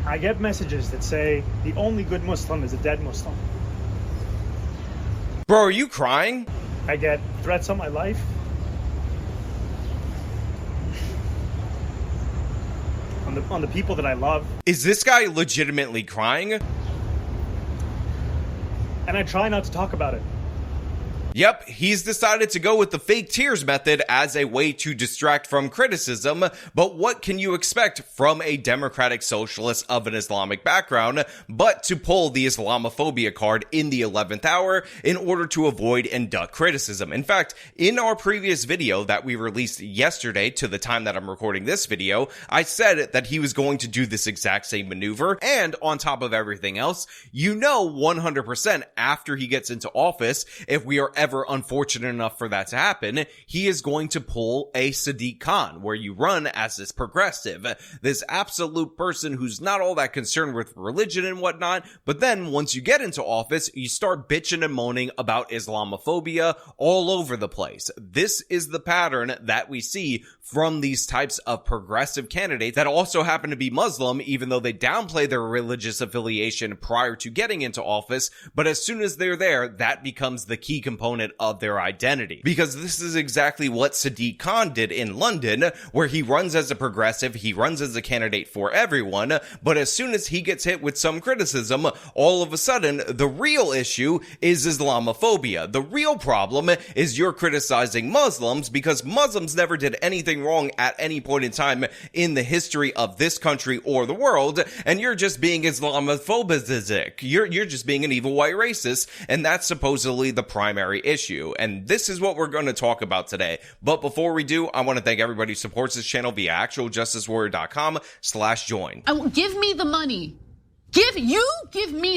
I get messages that say the only good Muslim is a dead Muslim. Bro, are you crying? I get threats on my life. On the people that I love. Is this guy legitimately crying? And I try not to talk about it. Yep, he's decided to go with the fake tears method as a way to distract from criticism, but what can you expect from a democratic socialist of an Islamic background but to pull the Islamophobia card in the 11th hour in order to avoid and duck criticism? In fact, in our previous video that we released yesterday to the time that I'm recording this video, I said that he was going to do this exact same maneuver, and on top of everything else, you know 100% after he gets into office, if we are ever unfortunate enough for that to happen, he is going to pull a Sadiq Khan, where you run as this progressive, this absolute person who's not all that concerned with religion and whatnot, but then once you get into office, you start bitching and moaning about Islamophobia all over the place. This is the pattern that we see from these types of progressive candidates that also happen to be Muslim, even though they downplay their religious affiliation prior to getting into office, but as soon as they're there, that becomes the key component of their identity. Because this is exactly what Sadiq Khan did in London, where he runs as a progressive, he runs as a candidate for everyone, but as soon as he gets hit with some criticism, all of a sudden, the real issue is Islamophobia. The real problem is you're criticizing Muslims because Muslims never did anything wrong at any point in time in the history of this country or the world, and you're just being Islamophobic. You're just being an evil white racist, and that's supposedly the primary issue, and this is what we're going to talk about today. But before we do, I want to thank everybody who supports this channel via actualjusticewarrior.com/join. Give me the money. Give me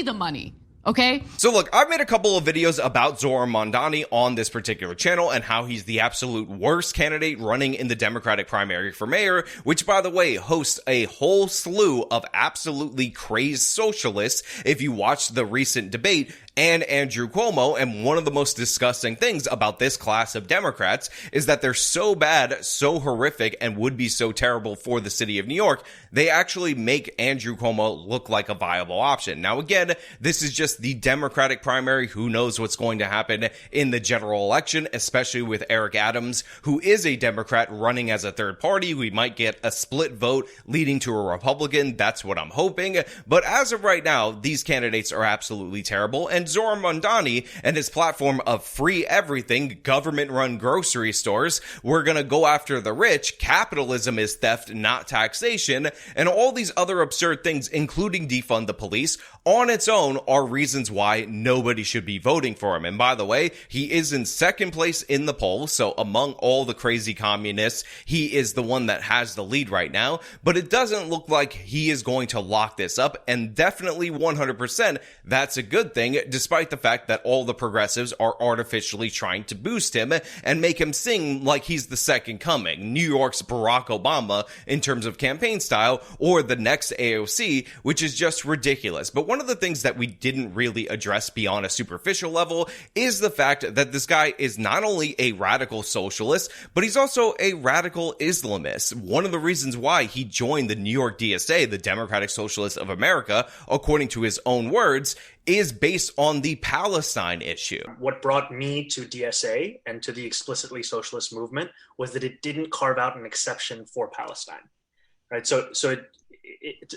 the money. Okay. So look, I've made a couple of videos about Zohran Mamdani on this particular channel and how he's the absolute worst candidate running in the Democratic primary for mayor, which by the way hosts a whole slew of absolutely crazed socialists if you watch the recent debate, and Andrew Cuomo. And one of the most disgusting things about this class of Democrats is that they're so bad, so horrific, and would be so terrible for the city of New York, they actually make Andrew Cuomo look like a viable option. Now again, this is just the Democratic primary. Who knows what's going to happen in the general election, especially with Eric Adams, who is a Democrat running as a third party. We might get a split vote leading to a Republican. That's what I'm hoping. But as of right now, these candidates are absolutely terrible. And Zohran Mamdani and his platform of free everything, government-run grocery stores, we're gonna go after the rich, capitalism is theft, not taxation, and all these other absurd things, including defund the police, on its own are reasons why nobody should be voting for him. And by the way, he is in second place in the poll, so among all the crazy communists, he is the one that has the lead right now, but it doesn't look like he is going to lock this up, and definitely 100% that's a good thing, despite the fact that all the progressives are artificially trying to boost him and make him sing like he's the second coming, New York's Barack Obama in terms of campaign style, or the next AOC, which is just ridiculous. But one of the things that we didn't really address beyond a superficial level is the fact that this guy is not only a radical socialist, but he's also a radical Islamist. One of the reasons why he joined the New York DSA, the Democratic Socialists of America, according to his own words, is based on the Palestine issue. What brought me to DSA and to the explicitly socialist movement was that it didn't carve out an exception for Palestine, right? So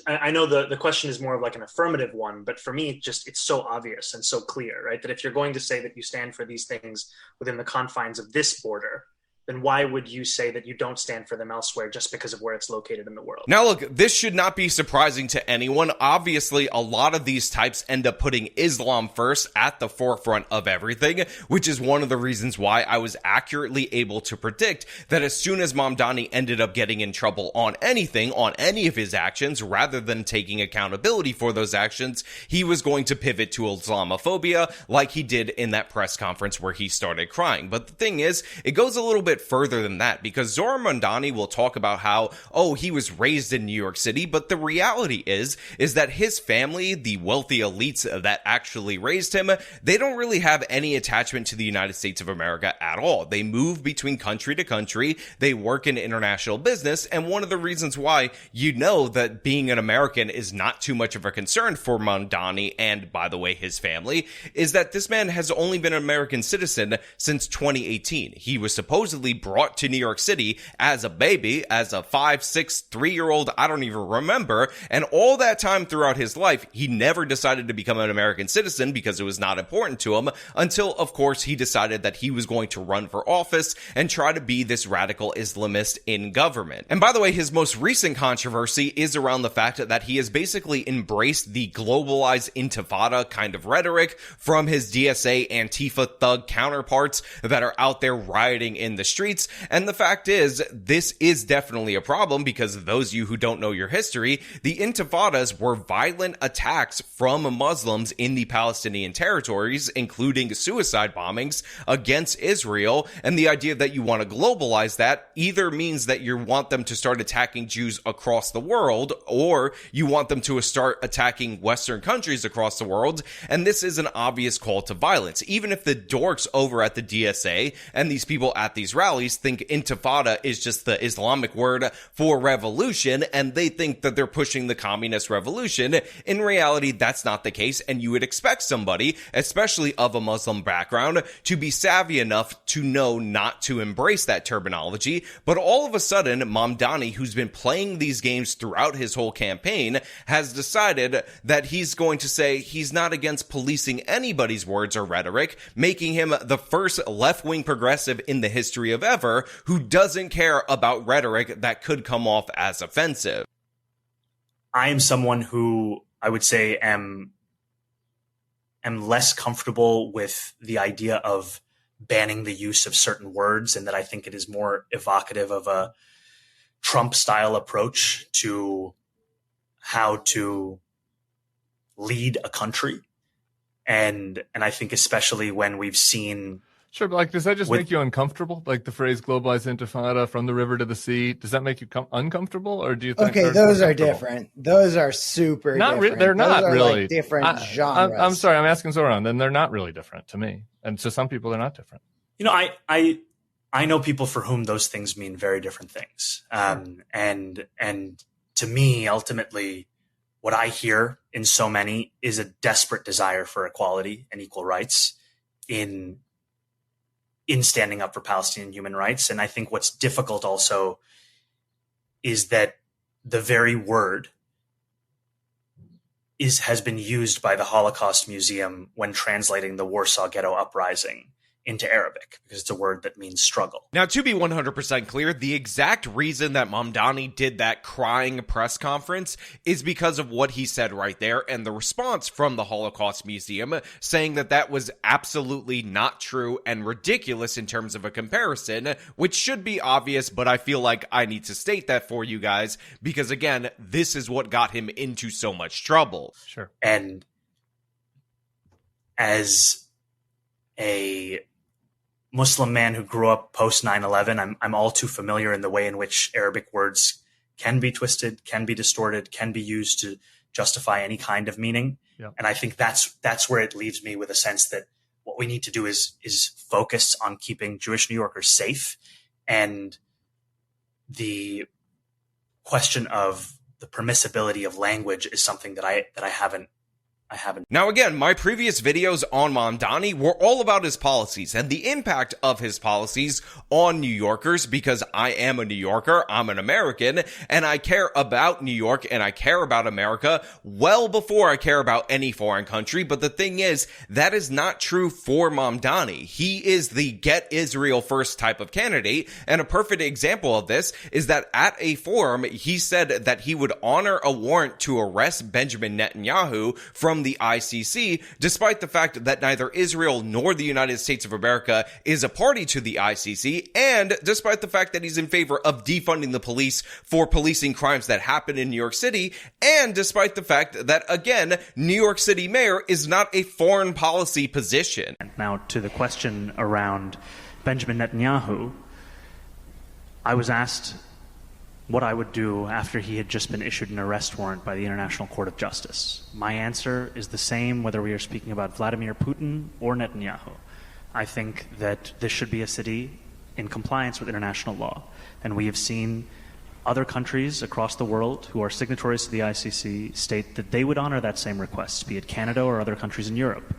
I know the question is more of like an affirmative one, but for me, it's so obvious and so clear, right? That if you're going to say that you stand for these things within the confines of this border, then why would you say that you don't stand for them elsewhere just because of where it's located in the world? Now look, this should not be surprising to anyone. Obviously, a lot of these types end up putting Islam first at the forefront of everything, which is one of the reasons why I was accurately able to predict that as soon as Mamdani ended up getting in trouble on anything, on any of his actions, rather than taking accountability for those actions, he was going to pivot to Islamophobia like he did in that press conference where he started crying. But the thing is, it goes a little bit bit further than that, because Zohran Mamdani will talk about how, oh, he was raised in New York City, but the reality is that his family, the wealthy elites that actually raised him, they don't really have any attachment to the United States of America at all. They move between country to country, they work in international business, and one of the reasons why you know that being an American is not too much of a concern for Mamdani and, by the way, his family, is that this man has only been an American citizen since 2018. He was supposedly brought to New York City as a baby, as a 5, 6, 3-year-old, I don't even remember, and all that time throughout his life, he never decided to become an American citizen because it was not important to him until, of course, he decided that he was going to run for office and try to be this radical Islamist in government. And by the way, his most recent controversy is around the fact that he has basically embraced the globalized intifada kind of rhetoric from his DSA Antifa thug counterparts that are out there rioting in the streets. And the fact is, this is definitely a problem because those of you who don't know your history, the intifadas were violent attacks from Muslims in the Palestinian territories, including suicide bombings against Israel. And the idea that you want to globalize that either means that you want them to start attacking Jews across the world, or you want them to start attacking Western countries across the world. And this is an obvious call to violence. Even if the dorks over at the DSA and these people at these rallies think intifada is just the Islamic word for revolution, and they think that they're pushing the communist revolution, in reality, that's not the case. And you would expect somebody, especially of a Muslim background, to be savvy enough to know not to embrace that terminology. But all of a sudden, Mamdani, who's been playing these games throughout his whole campaign, has decided that he's going to say he's not against policing anybody's words or rhetoric, making him the first left-wing progressive in the history of ever who doesn't care about rhetoric that could come off as offensive. I am someone who I would say am less comfortable with the idea of banning the use of certain words, and that I think it is more evocative of a Trump-style approach to how to lead a country. And I think especially when we've seen... Sure, but does that just make you uncomfortable? Like the phrase globalized intifada, from the river to the sea, does that make you uncomfortable? Or do you think... Okay, those are different. Those are super different. They're not those are really. Like different genres. I'm sorry, I'm asking Zohran. Then they're not really different to me. And to some people, they're not different. You know, I know people for whom those things mean very different things. And to me, ultimately, what I hear in so many is a desperate desire for equality and equal rights in standing up for Palestinian human rights. And I think what's difficult also is that the very word has been used by the Holocaust Museum when translating the Warsaw Ghetto Uprising into Arabic, because it's a word that means struggle. Now, to be 100% clear, the exact reason that Mamdani did that crying press conference is because of what he said right there, and the response from the Holocaust Museum saying that that was absolutely not true and ridiculous in terms of a comparison, which should be obvious, but I feel like I need to state that for you guys, because again, this is what got him into so much trouble. Sure. And as a Muslim man who grew up post 9/11, I'm all too familiar in the way in which Arabic words can be twisted, can be distorted, can be used to justify any kind of meaning. Yeah. And I think that's where it leaves me with a sense that what we need to do is focus on keeping Jewish New Yorkers safe. And the question of the permissibility of language is something that I haven't. Now again, my previous videos on Mamdani were all about his policies and the impact of his policies on New Yorkers, because I am a New Yorker, I'm an American, and I care about New York and I care about America well before I care about any foreign country. But the thing is, that is not true for Mamdani. He is the get Israel first type of candidate, and a perfect example of this is that at a forum, he said that he would honor a warrant to arrest Benjamin Netanyahu from the ICC, despite the fact that neither Israel nor the United States of America is a party to the ICC, and despite the fact that he's in favor of defunding the police for policing crimes that happen in New York City, and despite the fact that, again, New York City mayor is not a foreign policy position. Now, to the question around Benjamin Netanyahu, I was asked what I would do after he had just been issued an arrest warrant by the International Court of Justice. My answer is the same whether we are speaking about Vladimir Putin or Netanyahu. I think that this should be a city in compliance with international law. And we have seen other countries across the world who are signatories to the ICC state that they would honor that same request, be it Canada or other countries in Europe.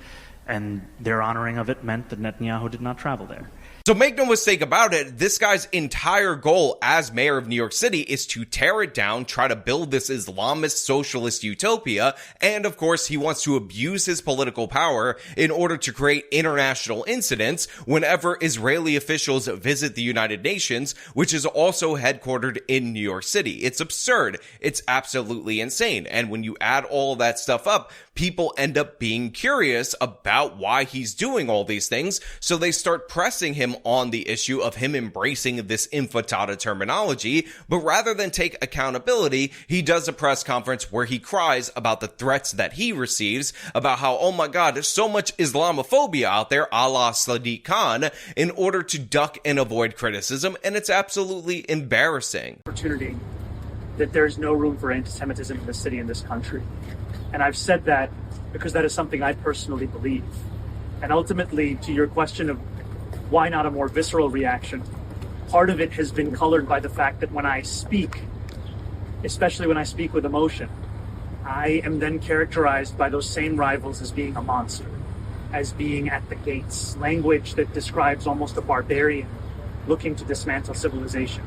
And their honoring of it meant that Netanyahu did not travel there. So make no mistake about it, this guy's entire goal as mayor of New York City is to tear it down, try to build this Islamist socialist utopia, and of course he wants to abuse his political power in order to create international incidents whenever Israeli officials visit the United Nations, which is also headquartered in New York City. It's absurd. It's absolutely insane. And when you add all of that stuff up, people end up being curious about why he's doing all these things, so they start pressing him on the issue of him embracing this intifada terminology. But rather than take accountability, he does a press conference where he cries about the threats that he receives, about how, oh my God, there's so much Islamophobia out there, a la Sadiq Khan, in order to duck and avoid criticism, and it's absolutely embarrassing. Opportunity that there's no room for anti-Semitism in this city, in this country. And I've said that because that is something I personally believe. And ultimately, to your question of why not a more visceral reaction, part of it has been colored by the fact that when I speak, especially when I speak with emotion, I am then characterized by those same rivals as being a monster, as being at the gates, language that describes almost a barbarian looking to dismantle civilization.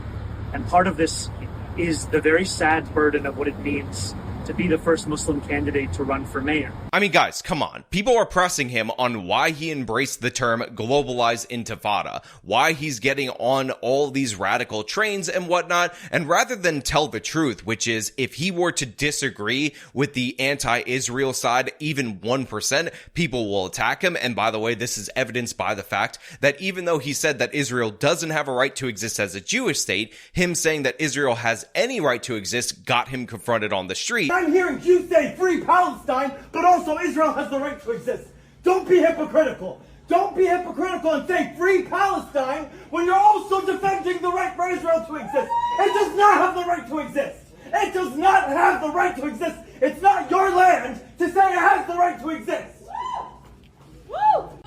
And part of this is the very sad burden of what it means to be the first Muslim candidate to run for mayor. I mean, guys, come on. People are pressing him on why he embraced the term globalized intifada, why he's getting on all these radical trains and whatnot. And rather than tell the truth, which is if he were to disagree with the anti-Israel side, even 1%, people will attack him. And by the way, this is evidenced by the fact that even though he said that Israel doesn't have a right to exist as a Jewish state, him saying that Israel has any right to exist got him confronted on the street. I'm hearing Jews say free Palestine, but also Israel has the right to exist. Don't be hypocritical. Don't be hypocritical and say free Palestine when you're also defending the right for Israel to exist. It does not have the right to exist. It does not have the right to exist. It's not your land to say it has the right to exist.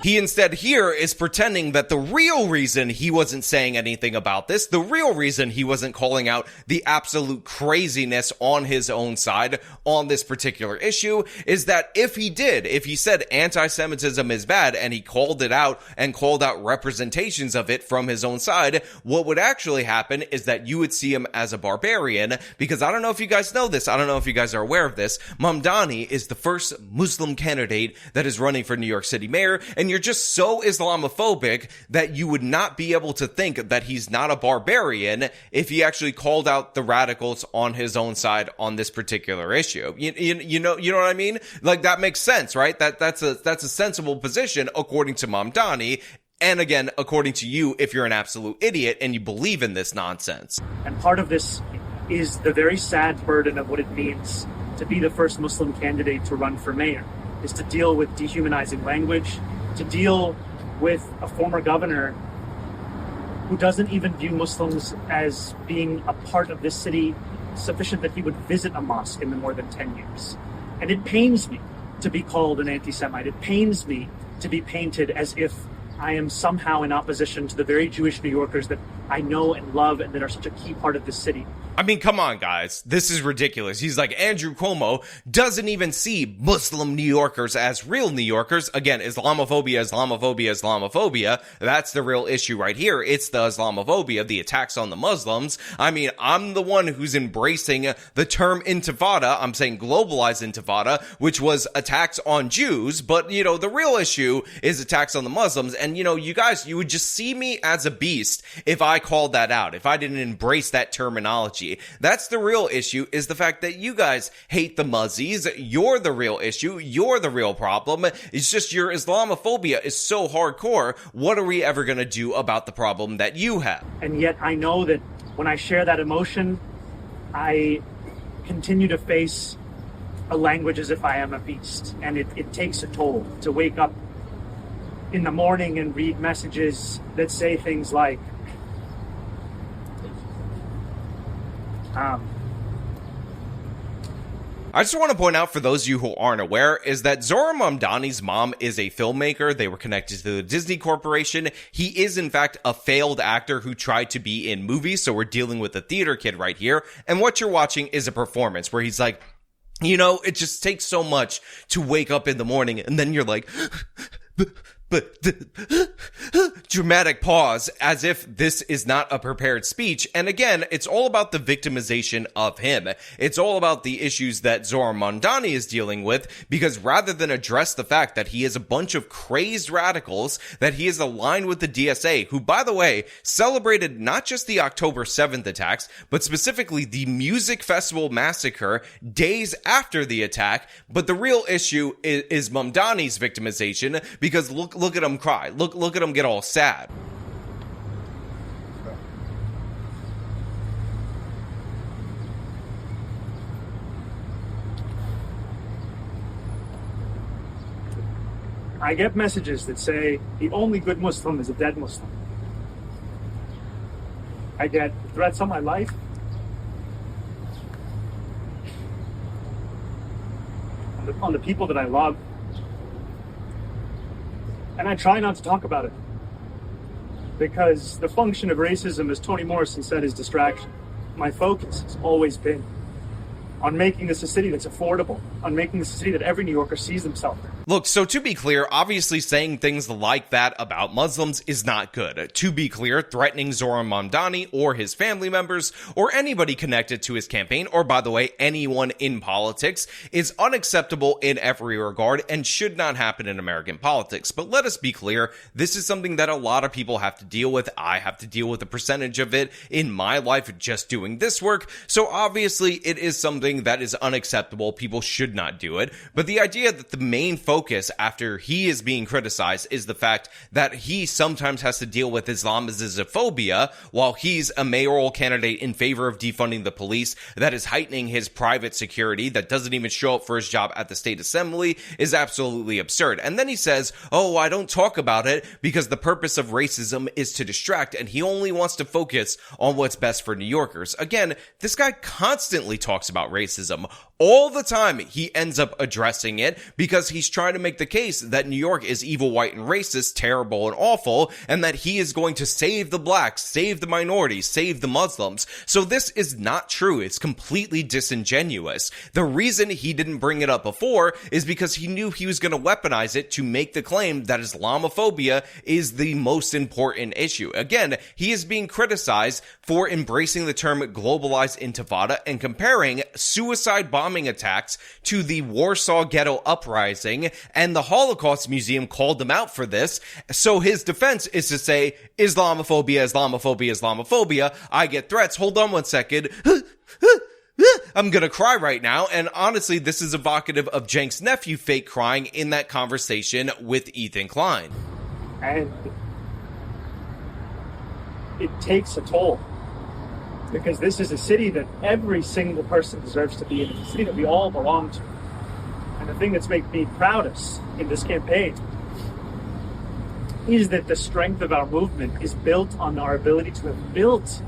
He instead here is pretending that the real reason he wasn't saying anything about this, the real reason he wasn't calling out the absolute craziness on his own side on this particular issue, is that if he said anti-Semitism is bad and he called it out and called out representations of it from his own side, what would actually happen is that you would see him as a barbarian, because I don't know if you guys know this, I don't know if you guys are aware of this, Mamdani is the first Muslim candidate that is running for New York City mayor, and you're just so Islamophobic that you would not be able to think that he's not a barbarian if he actually called out the radicals on his own side on this particular issue. You know what I mean? Like, that makes sense, right? That's a sensible position according to Mamdani. And again, according to you, if you're an absolute idiot and you believe in this nonsense. And part of this is the very sad burden of what it means to be the first Muslim candidate to run for mayor, is to deal with dehumanizing language, to deal with a former governor who doesn't even view Muslims as being a part of this city sufficient that he would visit a mosque in the more than 10 years. And it pains me to be called an anti-Semite. It pains me to be painted as if I am somehow in opposition to the very Jewish New Yorkers that I know and love and that are such a key part of this city. I mean, come on, guys. This is ridiculous. He's like, Andrew Cuomo doesn't even see Muslim New Yorkers as real New Yorkers. Again, Islamophobia, Islamophobia, Islamophobia. That's the real issue right here. It's the Islamophobia, the attacks on the Muslims. I mean, I'm the one who's embracing the term intifada. I'm saying globalized intifada, which was attacks on Jews. But, the real issue is attacks on the Muslims. And, you guys, you would just see me as a beast if I called that out, if I didn't embrace that terminology. That's the real issue, is the fact that you guys hate the Muzzies. You're the real issue. You're the real problem. It's just your Islamophobia is so hardcore. What are we ever going to do about the problem that you have? And yet I know that when I share that emotion, I continue to face a language as if I am a beast. And it takes a toll to wake up in the morning and read messages that say things like, I just want to point out for those of you who aren't aware is that Zohran Mamdani's mom is a filmmaker. They were connected to the Disney Corporation. He is in fact a failed actor who tried to be in movies. So we're dealing with a theater kid right here. And what you're watching is a performance where he's like, you know, it just takes so much to wake up in the morning and then you're like, but dramatic pause as if this is not a prepared speech. And again, it's all about the victimization of him. It's all about the issues that Zohran Mamdani is dealing with, because rather than address the fact that he is a bunch of crazed radicals, that he is aligned with the DSA, who, by the way, celebrated not just the October 7th attacks, but specifically the music festival massacre days after the attack. But the real issue is Mamdani's victimization, because look at him cry. Look at him get all sad. I get messages that say the only good Muslim is a dead Muslim. I get threats on my life. On the people that I love. And I try not to talk about it. Because the function of racism, as Toni Morrison said, is distraction. My focus has always been on making this a city that's affordable, on making this a city that every New Yorker sees themselves in. Look, so to be clear, obviously saying things like that about Muslims is not good. To be clear, threatening Zohran Mamdani or his family members or anybody connected to his campaign, or by the way, anyone in politics, is unacceptable in every regard and should not happen in American politics. But let us be clear, this is something that a lot of people have to deal with. I have to deal with a percentage of it in my life just doing this work. So obviously it is something that is unacceptable. People should not do it. But the idea that the main focus after he is being criticized is the fact that he sometimes has to deal with Islamophobia while he's a mayoral candidate in favor of defunding the police that is heightening his private security, that doesn't even show up for his job at the state assembly, is absolutely absurd. And then he says, oh, I don't talk about it because the purpose of racism is to distract and he only wants to focus on what's best for New Yorkers. Again, this guy constantly talks about racism. All the time he ends up addressing it because he's trying to make the case that New York is evil, white, and racist, terrible, and awful, and that he is going to save the blacks, save the minorities, save the Muslims. So this is not true. It's completely disingenuous. The reason he didn't bring it up before is because he knew he was going to weaponize it to make the claim that Islamophobia is the most important issue. Again, he is being criticized for embracing the term globalized intifada and comparing suicide bombing attacks to the Warsaw Ghetto Uprising, and the Holocaust Museum called him out for this. So his defense is to say, Islamophobia, Islamophobia, Islamophobia. I get threats. Hold on one second. I'm gonna cry right now. And honestly, this is evocative of Cenk's nephew fake crying in that conversation with Ethan Klein. And it takes a toll. Because this is a city that every single person deserves to be in. It's a city that we all belong to. And the thing that's made me proudest in this campaign is that the strength of our movement is built on our ability to have built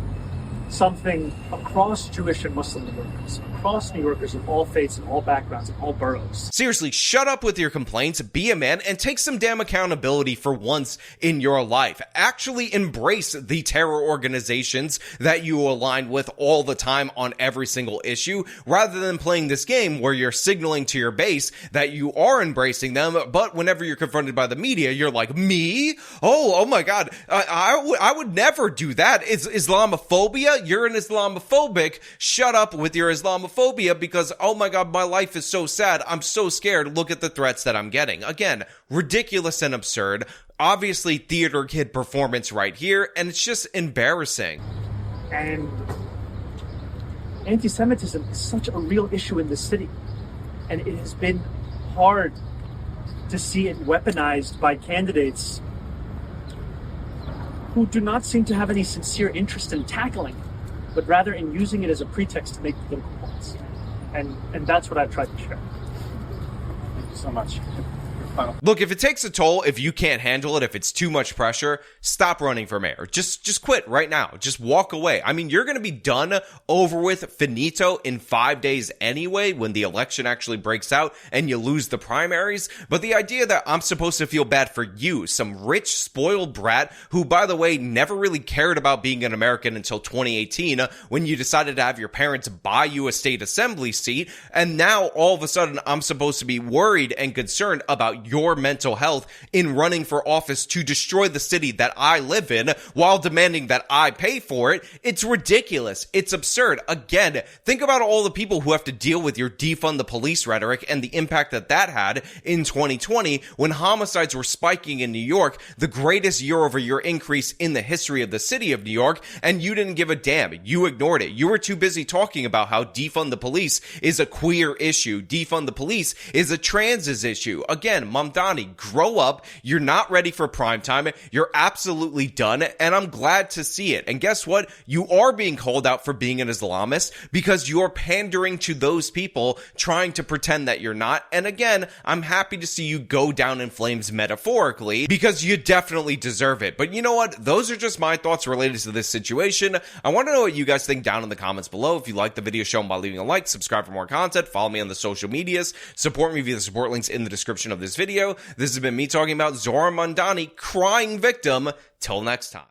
something across Jewish and Muslim New Yorkers, across New Yorkers of all faiths and all backgrounds and all boroughs. Seriously, shut up with your complaints, be a man, and take some damn accountability for once in your life. Actually embrace the terror organizations that you align with all the time on every single issue, rather than playing this game where you're signaling to your base that you are embracing them, but whenever you're confronted by the media, you're like, me? Oh my God, I would never do that. It's Islamophobia? You're an Islamophobic. Shut up with your Islamophobia because, oh my God, my life is so sad. I'm so scared. Look at the threats that I'm getting. Again, ridiculous and absurd. Obviously, theater kid performance right here, and it's just embarrassing. And anti-Semitism is such a real issue in this city. And it has been hard to see it weaponized by candidates who do not seem to have any sincere interest in tackling it, but rather in using it as a pretext to make political points. And that's what I've tried to share. Thank you so much. Look, if it takes a toll, if you can't handle it, if it's too much pressure, stop running for mayor. Just quit right now. Just walk away. I mean, you're going to be done, over with, finito in 5 days anyway when the election actually breaks out and you lose the primaries. But the idea that I'm supposed to feel bad for you, some rich, spoiled brat who, by the way, never really cared about being an American until 2018 when you decided to have your parents buy you a state assembly seat, and now all of a sudden I'm supposed to be worried and concerned about your mental health in running for office to destroy the city that I live in while demanding that I pay for it. It's ridiculous. It's absurd. Again, think about all the people who have to deal with your defund the police rhetoric and the impact that that had in 2020 when homicides were spiking in New York, the greatest year-over-year increase in the history of the city of New York, and you didn't give a damn. You ignored it. You were too busy talking about how defund the police is a queer issue. Defund the police is a transes issue. Again, Mamdani, grow up. You're not ready for prime time. You're absolutely done, and I'm glad to see it. And guess what? You are being called out for being an Islamist because you're pandering to those people trying to pretend that you're not. And again, I'm happy to see you go down in flames metaphorically because you definitely deserve it. But you know what? Those are just my thoughts related to this situation. I want to know what you guys think down in the comments below. If you like the video, show them by leaving a like, subscribe for more content, follow me on the social medias, support me via the support links in the description of this video. This has been me talking about Zohran Mamdani, crying victim. Till next time.